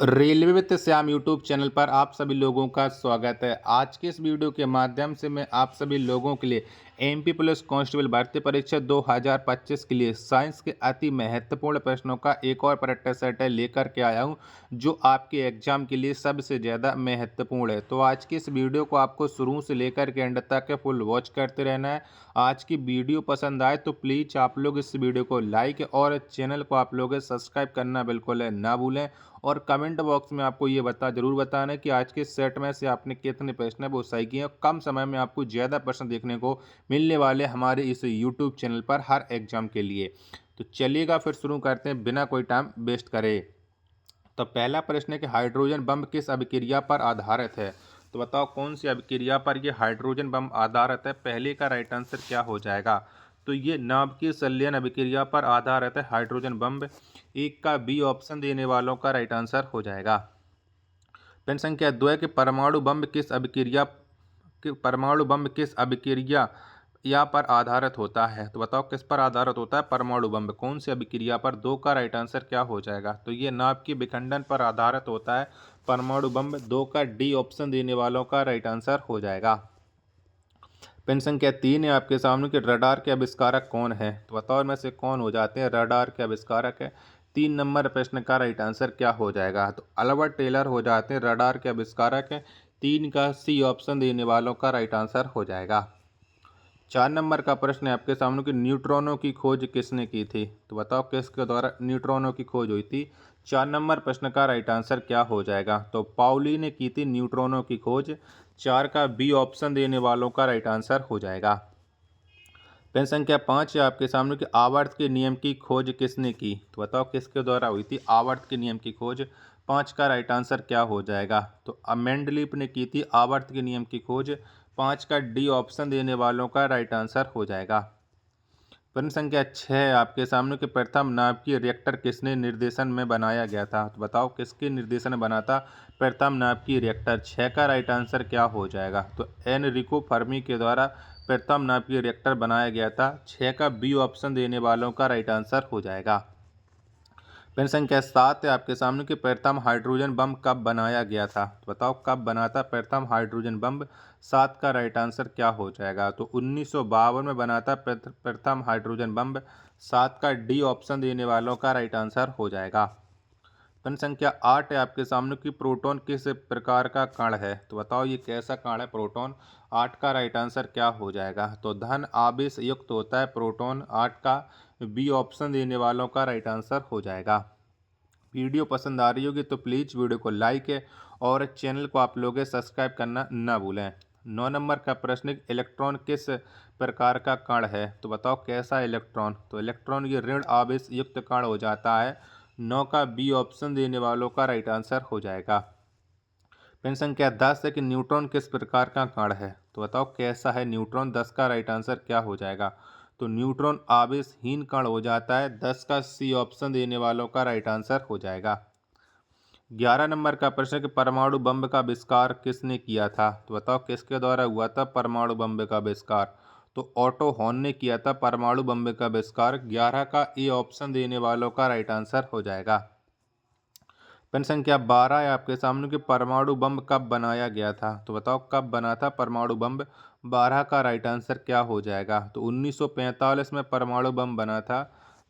Railway with Shyam YouTube channel पर आप सभी लोगों का स्वागत है। आज के इस वीडियो के माध्यम से मैं आप सभी लोगों के लिए एमपी पुलिस कांस्टेबल भर्ती परीक्षा 2025 के लिए साइंस के अति महत्वपूर्ण प्रश्नों का एक और प्रैक्टिस सेट लेकर के आया हूं, जो आपके एग्जाम के लिए सबसे ज़्यादा महत्वपूर्ण है। तो आज की इस वीडियो को आपको शुरू से लेकर के एंड तक फुल वॉच करते रहना है। आज की वीडियो पसंद आए तो प्लीज़ आप लोग इस वीडियो को लाइक और चैनल को आप लोग सब्सक्राइब करना बिल्कुल ना भूलें। और कमेंट बॉक्स में आपको ये ज़रूर बताना है कि आज के सेट में से आपने कितने प्रश्न है वो सही किए हैं। कम समय में आपको ज़्यादा प्रश्न देखने को मिलने वाले हमारे इस यूट्यूब चैनल पर हर एग्जाम के लिए। तो चलिएगा फिर शुरू करते हैं बिना कोई टाइम वेस्ट करे। तो पहला प्रश्न है कि हाइड्रोजन बम किस अभिक्रिया पर आधारित है। तो बताओ कौन सी अभिक्रिया पर ये हाइड्रोजन बम आधारित है। पहले का राइट आंसर क्या हो जाएगा। तो ये नाभिकीय संलयन अभिक्रिया पर आधारित है हाइड्रोजन बम। एक का बी ऑप्शन देने वालों का राइट आंसर हो जाएगा। प्रश्न संख्या 2 है कि परमाणु बम किस अभिक्रिया या पर आधारित होता है। तो बताओ किस पर आधारित होता है परमाणु बम, कौन सी अभिक्रिया पर। 2 का राइट आंसर क्या हो जाएगा। तो ये नाभ के विखंडन पर आधारित होता है परमाणु बम। 2 का डी ऑप्शन देने वालों का राइट आंसर हो जाएगा। प्रश्न संख्या 3 है आपके सामने कि रडार के आविष्कारक कौन है। तो बताओ इनमें से कौन हो जाते हैं रडार के आविष्कारक है। 3 नंबर प्रश्न का राइट आंसर क्या हो जाएगा। तो अल्बर्ट टेलर हो जाते हैं रडार के आविष्कारक है। 3 का सी ऑप्शन देने वालों का राइट आंसर हो जाएगा। 4 नंबर का प्रश्न है आपके सामने कि न्यूट्रॉनों की खोज किसने की थी। तो बताओ किसके द्वारा न्यूट्रॉनों की खोज हुई थी। 4 नंबर प्रश्न का राइट आंसर क्या हो जाएगा। तो पाउली ने की थी न्यूट्रॉनों की खोज। 4 का बी ऑप्शन देने वालों का राइट आंसर हो जाएगा। प्रश्न संख्या 5 है आपके सामने कि आवर्त के नियम की खोज किसने की। तो बताओ किसके द्वारा हुई थी आवर्त के नियम की खोज। 5 का राइट आंसर क्या हो जाएगा। तो मेंडलीफ ने की थी आवर्त के नियम की खोज। 5 का डी ऑप्शन देने वालों का राइट आंसर हो जाएगा। प्रश्न संख्या 6 है आपके सामने कि प्रथम नाभिकीय रिएक्टर किसने निर्देशन में बनाया गया था। तो बताओ किसके निर्देशन में बना था प्रथम नाभिकीय रिएक्टर। 6 का राइट आंसर क्या हो जाएगा। तो एनरिको फर्मी के द्वारा प्रथम नाभिकीय रिएक्टर बनाया गया था। 6 का बी ऑप्शन देने वालों का राइट आंसर हो जाएगा। प्रश्न संख्या 7 है आपके सामने कि प्रथम हाइड्रोजन बम कब बनाया गया था। तो बताओ कब बना था प्रथम हाइड्रोजन बम। 7 का राइट आंसर क्या हो जाएगा। तो 1952 में बना था प्रथम हाइड्रोजन बम। 7 का डी ऑप्शन देने वालों का राइट आंसर हो जाएगा। प्रश्न संख्या 8 है आपके सामने कि प्रोटॉन किस प्रकार का कण है। तो बताओ ये कैसा कण है प्रोटॉन। 8 का राइट आंसर क्या हो जाएगा। तो धन आवेश युक्त होता है प्रोटॉन। 8 का बी ऑप्शन देने वालों का राइट आंसर हो जाएगा। वीडियो पसंद आ रही होगी तो प्लीज़ वीडियो को लाइक है और चैनल को आप लोग सब्सक्राइब करना ना भूलें। 9 नंबर का प्रश्न इलेक्ट्रॉन किस प्रकार का कण है। तो बताओ कैसा इलेक्ट्रॉन। तो इलेक्ट्रॉन ये ऋण आवेश युक्त कण हो जाता है। 9 का बी ऑप्शन देने वालों का राइट आंसर हो जाएगा। प्रश्न संख्या 10 है कि न्यूट्रॉन किस प्रकार का कण है। तो बताओ कैसा है न्यूट्रॉन। 10 का राइट आंसर क्या हो जाएगा। तो न्यूट्रॉन आवेशहीन कण हो जाता है। 10 का सी ऑप्शन देने वालों का राइट आंसर हो जाएगा। 11 नंबर का प्रश्न है कि परमाणु बम का आविष्कार किसने किया था। तो बताओ किसके द्वारा हुआ था परमाणु बम का आविष्कार। तो ऑटो हॉर्न ने किया था परमाणु बम का आविष्कार। 11 का ए ऑप्शन देने वालों का राइट आंसर हो जाएगा। प्रश्न संख्या 12 है आपके सामने कि परमाणु बम कब बनाया गया था। तो बताओ कब बना था परमाणु बम। 12 का राइट आंसर क्या हो जाएगा। तो 1945 में परमाणु बम बना था।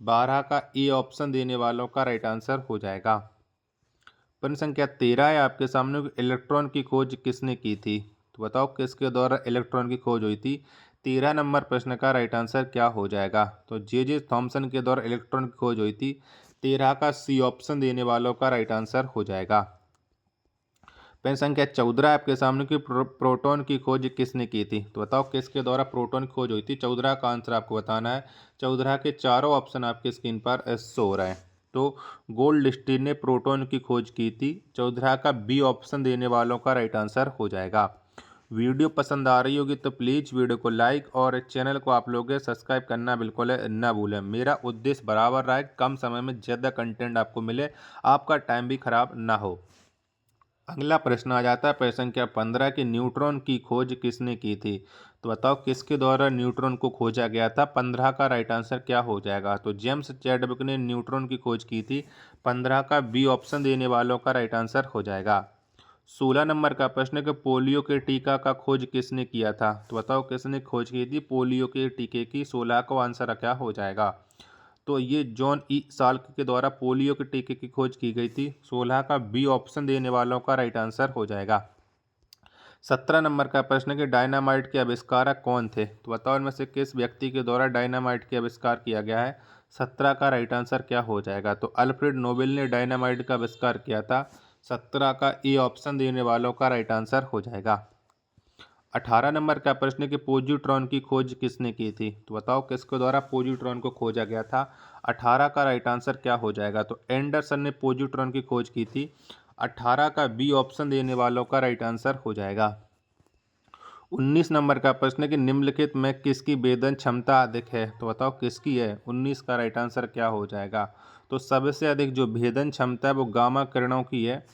12 का ए ऑप्शन देने वालों का राइट आंसर हो जाएगा। प्रश्न संख्या 13 है आपके सामने कि इलेक्ट्रॉन की खोज किसने की थी। तो बताओ किसके द्वारा इलेक्ट्रॉन की खोज हुई थी। 13 नंबर प्रश्न का राइट आंसर क्या हो जाएगा। तो जे थॉमसन के द्वारा इलेक्ट्रॉन की खोज हुई थी। 13 का सी ऑप्शन देने वालों का राइट आंसर हो जाएगा। प्रश्न संख्या 14 आपके सामने की प्रोटॉन की खोज किसने की थी। तो बताओ किसके द्वारा प्रोटॉन की खोज हुई थी। 14 का आंसर आपको बताना है। 14 के चारों ऑप्शन आपकी स्क्रीन पर शो हो रहे हैं। तो गोल्डस्टीन ने प्रोटॉन की खोज की थी। 14 का बी ऑप्शन देने वालों का राइट आंसर हो जाएगा। वीडियो पसंद आ रही होगी तो प्लीज़ वीडियो को लाइक और चैनल को आप लोग सब्सक्राइब करना बिल्कुल ना भूलें। मेरा उद्देश्य बराबर रहा है कम समय में ज़्यादा कंटेंट आपको मिले, आपका टाइम भी खराब ना हो। अगला प्रश्न आ जाता है प्रश्न संख्या 15 कि न्यूट्रॉन की खोज किसने की थी। तो बताओ किसके द्वारा न्यूट्रॉन को खोजा गया था? 15 का राइट आंसर क्या हो जाएगा? तो जेम्स चैडविक ने न्यूट्रॉन की खोज की थी। 15 का बी ऑप्शन देने वालों का राइट आंसर हो जाएगा। 16 नंबर का प्रश्न है कि पोलियो के टीका का खोज किसने किया था? तो बताओ किसने खोज की थी पोलियो के टीके की? 16 का आंसर क्या हो जाएगा? तो ये जॉन ई साल्क के द्वारा पोलियो के टीके की खोज की गई थी। 16 का बी ऑप्शन देने वालों का राइट आंसर हो जाएगा। 17 नंबर का प्रश्न है कि डायनामाइट के आविष्कारक कौन थे? तो बताओ इनमें से किस व्यक्ति के द्वारा डायनामाइट के आविष्कार किया गया है? 17 का राइट आंसर क्या हो जाएगा? तो अल्फ्रेड नोबेल ने डायनामाइट का आविष्कार किया था। 17 का ए ऑप्शन देने वालों का राइट आंसर हो जाएगा। 18 नंबर का प्रश्न है कि पोजिट्रॉन की खोज किसने की थी? तो बताओ किसके द्वारा पोजिट्रॉन को खोजा गया था? 18 का राइट आंसर क्या हो जाएगा? तो एंडरसन ने पोजिट्रॉन की खोज की थी। 18 का बी ऑप्शन देने वालों का राइट आंसर हो जाएगा। 19 नंबर का प्रश्न है कि निम्नलिखित में किसकी वेदन क्षमता अधिक है? तो बताओ किसकी है? 19 का राइट आंसर क्या हो जाएगा? तो सबसे अधिक जो भेदन क्षमता है वो गामा किरणों की है।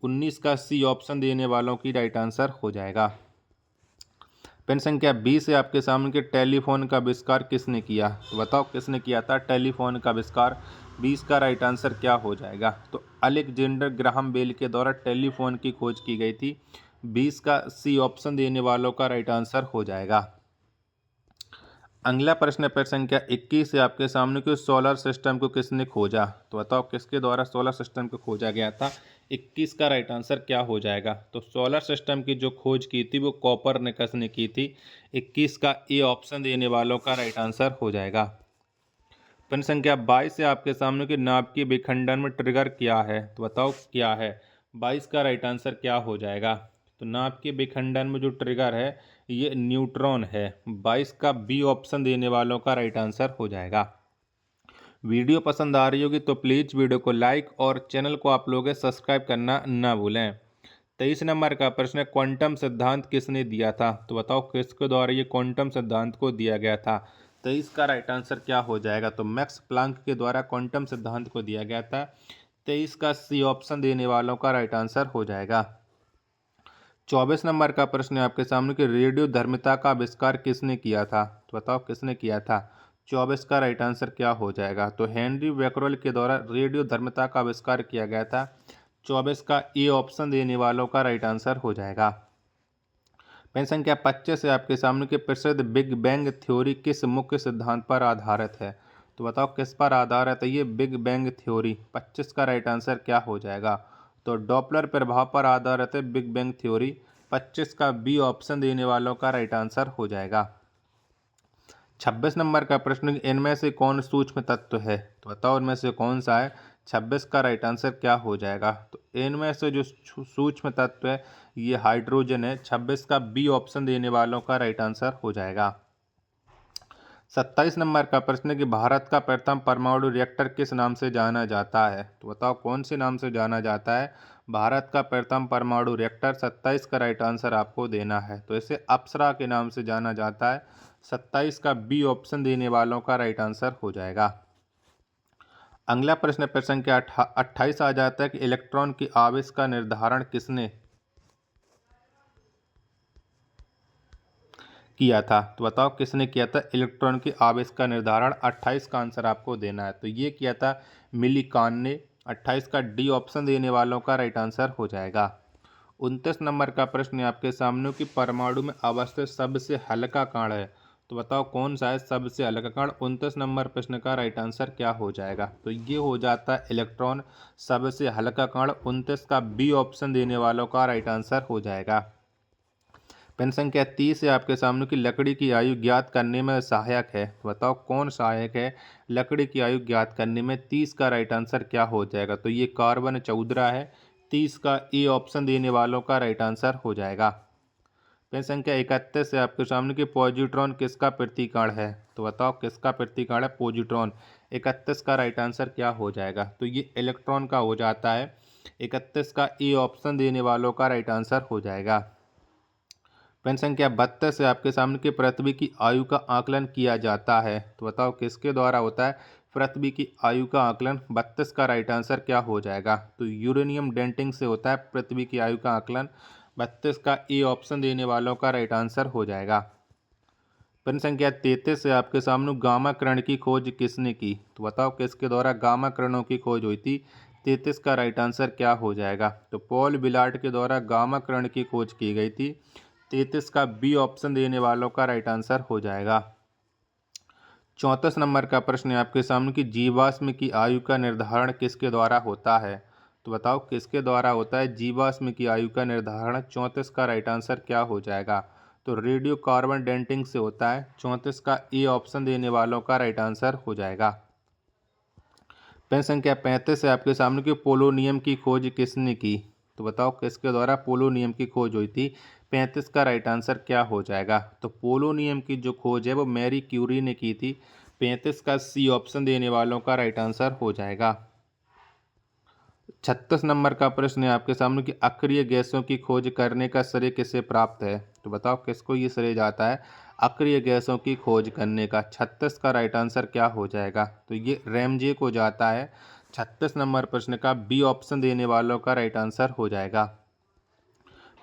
19 का सी ऑप्शन देने वालों की राइट आंसर हो जाएगा। पेन संख्या 20 है आपके सामने कि टेलीफोन का आविष्कार किसने किया? तो बताओ किसने किया था टेलीफोन का आविष्कार? 20 का राइट आंसर क्या हो जाएगा? तो अलेक्जेंडर ग्राहम बेल के द्वारा टेलीफोन की खोज की गई थी। 20 का सी ऑप्शन देने वालों का राइट आंसर हो जाएगा। अगला प्रश्न है संख्या 21 से आपके सामने कि सोलर सिस्टम को किसने खोजा? तो बताओ किसके द्वारा सोलर सिस्टम को खोजा गया था? 21 का राइट आंसर क्या हो जाएगा? तो सोलर सिस्टम की जो खोज की थी वो कोपरनिकस ने की थी। 21 का ए ऑप्शन देने वालों का राइट आंसर हो जाएगा। प्रश्न संख्या 22 से आपके सामने कि नाभिकीय विखंडन में ट्रिगर क्या है? तो बताओ क्या है? 22 का राइट आंसर क्या हो जाएगा? तो नाभिकीय विखंडन में जो ट्रिगर है ये न्यूट्रॉन है। 22 का बी ऑप्शन देने वालों का राइट आंसर हो जाएगा। वीडियो पसंद आ रही होगी तो प्लीज़ वीडियो को लाइक और चैनल को आप लोग सब्सक्राइब करना ना भूलें। 23 नंबर का प्रश्न है क्वांटम सिद्धांत किसने दिया था? तो बताओ किसके द्वारा ये क्वांटम सिद्धांत को दिया गया था? 23 का राइट आंसर क्या हो जाएगा? तो मैक्स प्लांक के द्वारा क्वांटम सिद्धांत को दिया गया था। 23 का सी ऑप्शन देने वालों का राइट आंसर हो जाएगा। 24 नंबर का प्रश्न है आपके सामने कि रेडियो धर्मिता का आविष्कार किसने किया था? तो बताओ किसने किया था? 24 का राइट आंसर क्या हो जाएगा? तो हेनरी बैकरल के द्वारा रेडियो धर्मिता का आविष्कार किया गया था। 24 का ए ऑप्शन देने वालों का राइट आंसर हो जाएगा। प्रश्न संख्या 25 से आपके सामने कि प्रसिद्ध बिग बैंग थ्योरी किस मुख्य सिद्धांत पर आधारित है? तो बताओ किस पर आधारित है ये बिग बैंग थ्योरी? 25 का राइट आंसर क्या हो जाएगा? तो डॉपलर प्रभाव पर आधारित है बिग बैंग थ्योरी। 25 का बी ऑप्शन देने वालों का राइट आंसर हो जाएगा। 26 नंबर का प्रश्न इनमें से कौन सूक्ष्म तत्व है? तो बताओ इनमें से कौन सा है? 26 का राइट आंसर क्या हो जाएगा? तो इनमें से जो सूक्ष्म तत्व है ये हाइड्रोजन है। 26 का बी ऑप्शन देने वालों का राइट आंसर हो जाएगा। 27 नंबर का प्रश्न है कि भारत का प्रथम परमाणु रिएक्टर किस नाम से जाना जाता है? तो बताओ कौन से नाम से जाना जाता है भारत का प्रथम परमाणु रिएक्टर? 27 का राइट आंसर आपको देना है। तो इसे अप्सरा के नाम से जाना जाता है। 27 का बी ऑप्शन देने वालों का राइट आंसर हो जाएगा। अगला प्रश्न संख्या 28 आ जाता है कि इलेक्ट्रॉन की आवेश का निर्धारण किसने किया था? तो बताओ किसने किया था इलेक्ट्रॉन की आवेश का निर्धारण? 28 का आंसर आपको देना है। तो ये किया था मिलीकान ने। 28 का डी ऑप्शन देने वालों का राइट आंसर हो जाएगा। 29 नंबर का प्रश्न है आपके सामने कि परमाणु में अवस्थित सबसे हल्का कण है? तो बताओ कौन सा है सबसे हल्का कण? 29 नंबर प्रश्न का राइट आंसर क्या हो जाएगा? तो ये हो जाता है इलेक्ट्रॉन सबसे हल्का कण। 29 का बी ऑप्शन देने वालों का राइट आंसर हो जाएगा। प्रश्न संख्या 30 है आपके सामने कि लकड़ी की आयु ज्ञात करने में सहायक है? तो बताओ कौन सहायक है लकड़ी की आयु ज्ञात करने में? 30 का राइट आंसर क्या हो जाएगा? तो ये कार्बन 14 है। 30 का ए ऑप्शन देने वालों का राइट आंसर हो जाएगा। प्रश्न संख्या 31 है आपके सामने कि पॉजिट्रॉन किसका प्रतीकण है? तो बताओ किसका प्रतीकण है पॉजिट्रॉन? 31 का राइट आंसर क्या हो जाएगा? तो ये इलेक्ट्रॉन का हो जाता है। 31 का ए ऑप्शन देने वालों का राइट आंसर हो जाएगा। प्रश्न संख्या 32 है आपके सामने कि पृथ्वी की आयु का आकलन किया जाता है? तो बताओ किसके द्वारा होता है पृथ्वी की आयु का आकलन? 32 का राइट आंसर क्या हो जाएगा? तो यूरेनियम डेंटिंग से होता है पृथ्वी की आयु का आकलन। 32 का ए ऑप्शन देने वालों का राइट आंसर हो जाएगा। प्रश्न संख्या 33 है आपके सामने, गामा किरण की खोज किसने की? तो बताओ किसके द्वारा गामा किरणों की खोज हुई थी? 33 का राइट आंसर क्या हो जाएगा? तो पॉल विलार्ड के द्वारा गामा किरण की खोज की गई थी। 33 का बी ऑप्शन देने वालों का राइट आंसर हो जाएगा। 34 नंबर का प्रश्न है आपके सामने कि जीवाश्म की आयु का निर्धारण किसके द्वारा होता है? तो बताओ किसके द्वारा होता है जीवाश्म की आयु का निर्धारण? 34 का राइट आंसर क्या हो जाएगा? तो रेडियो कार्बन डेटिंग से होता है। 34 का ए ऑप्शन देने वालों का राइट आंसर हो जाएगा। प्रश्न संख्या 35 है आपके सामने कि पोलोनियम की खोज किसने की? तो बताओ किसके द्वारा पोलोनियम की खोज हुई थी? 35 का राइट आंसर क्या हो जाएगा? तो पोलोनियम की जो खोज है वो मैरी क्यूरी ने की थी। 35 का सी ऑप्शन देने वालों का राइट आंसर हो जाएगा। 36 नंबर का प्रश्न है आपके सामने कि अक्रिय गैसों की खोज करने का श्रेय किसे प्राप्त है? तो बताओ किसको ये श्रेय जाता है अक्रिय गैसों की खोज करने का? 36 का राइट आंसर क्या हो जाएगा? तो ये रैमजे को जाता है। 36 नंबर प्रश्न का बी ऑप्शन देने वालों का राइट आंसर हो जाएगा।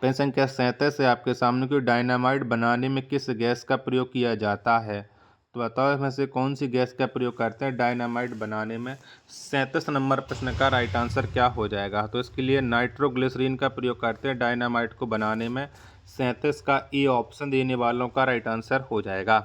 प्रश्न संख्या 37 है आपके सामने कि डायनामाइट बनाने में किस गैस का प्रयोग किया जाता है? तो बताओ इसमें से कौन सी गैस का प्रयोग करते हैं डायनामाइट बनाने में? 37 नंबर प्रश्न का राइट आंसर क्या हो जाएगा? तो इसके लिए नाइट्रोग्लिसरीन का प्रयोग करते हैं डायनामाइट को बनाने में। 37 का ए ऑप्शन देने वालों का राइट आंसर हो जाएगा।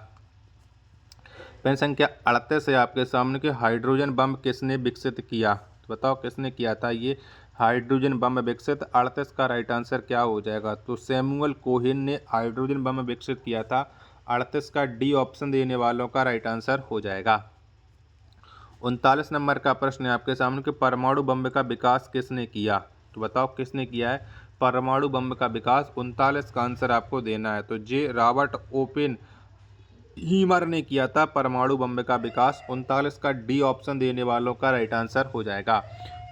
प्रश्न संख्या 38 है आपके सामने कि हाइड्रोजन बम किसने विकसित किया? तो बताओ किसने किया था ये हाइड्रोजन बम विकसित? 38 का राइट आंसर क्या हो जाएगा? तो सैमुअल कोहेन ने हाइड्रोजन बम विकसित किया था। 38 का डी ऑप्शन देने वालों का राइट आंसर हो जाएगा। 39 नंबर का प्रश्न है आपके सामने कि परमाणु बम का विकास किसने किया? तो बताओ किसने किया है परमाणु बम का विकास? 39 का आंसर आपको देना है। तो जे रॉबर्ट ओपेन हीमर ने किया था परमाणु बम का विकास। 39 का डी ऑप्शन देने वालों का राइट आंसर हो जाएगा।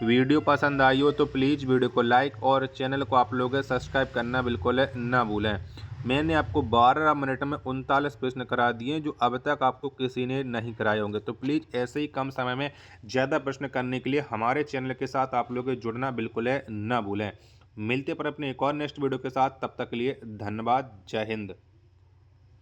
वीडियो पसंद आई हो तो प्लीज़ वीडियो को लाइक और चैनल को आप लोग सब्सक्राइब करना बिल्कुल ना भूलें। मैंने आपको 12 मिनट में 39 प्रश्न करा दिए जो अब तक आपको किसी ने नहीं कराए होंगे। तो प्लीज़ ऐसे ही कम समय में ज़्यादा प्रश्न करने के लिए हमारे चैनल के साथ आप लोग जुड़ना बिल्कुल ना भूलें। मिलते पर अपने एक और नेक्स्ट वीडियो के साथ, तब तक के लिए धन्यवाद। जय हिंद।